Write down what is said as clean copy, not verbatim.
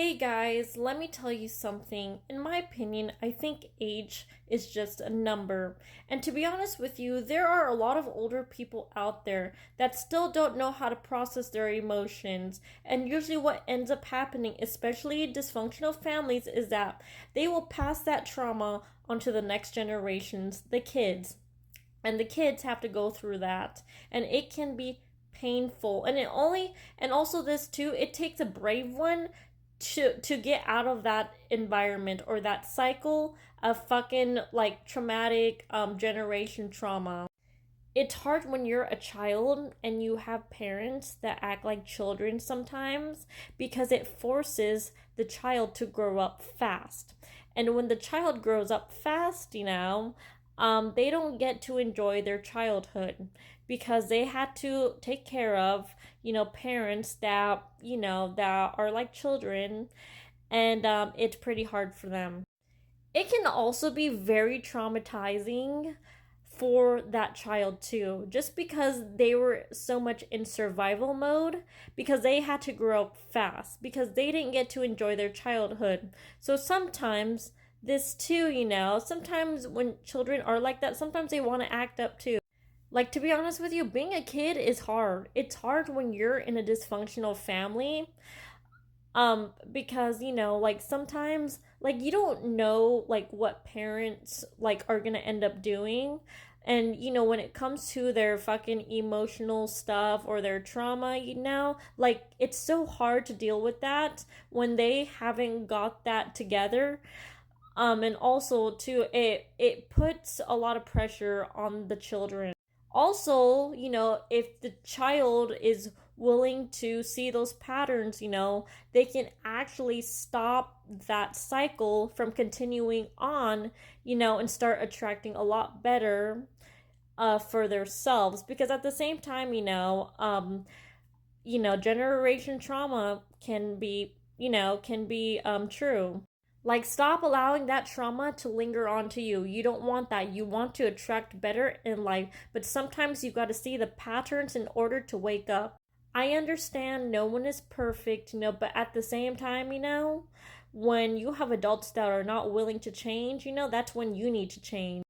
Hey guys, let me tell you something. In my opinion, I think age is just a number. And to be honest with you, there are a lot of older people out there that still don't know how to process their emotions. And usually, what ends up happening, especially in dysfunctional families, is that they will pass that trauma onto the next generations, the kids. And the kids have to go through that. And it can be painful. And also this too, it takes a brave one to get out of that environment or that cycle of fucking like traumatic generation trauma. It's hard when you're a child and you have parents that act like children sometimes because it forces the child to grow up fast. And when the child grows up fast, they don't get to enjoy their childhood because they had to take care of, parents that, that are like children, and it's pretty hard for them. It can also be very traumatizing for that child too, just because they were so much in survival mode, because they had to grow up fast, because they didn't get to enjoy their childhood. So sometimes this too, sometimes when children are like that, sometimes they want to act up too. Like, to be honest with you, being a kid is hard. It's hard when you're in a dysfunctional family, because like sometimes like you don't know like what parents like are gonna end up doing. And when it comes to their fucking emotional stuff or their trauma, like it's so hard to deal with that when they haven't got that together. And also too, it puts a lot of pressure on the children. Also, if the child is willing to see those patterns, they can actually stop that cycle from continuing on, and start attracting a lot better for themselves. Because at the same time, generation trauma can be true. Like, stop allowing that trauma to linger onto you. You don't want that. You want to attract better in life, but sometimes you got to see the patterns in order to wake up. I understand no one is perfect, but at the same time, when you have adults that are not willing to change, that's when you need to change.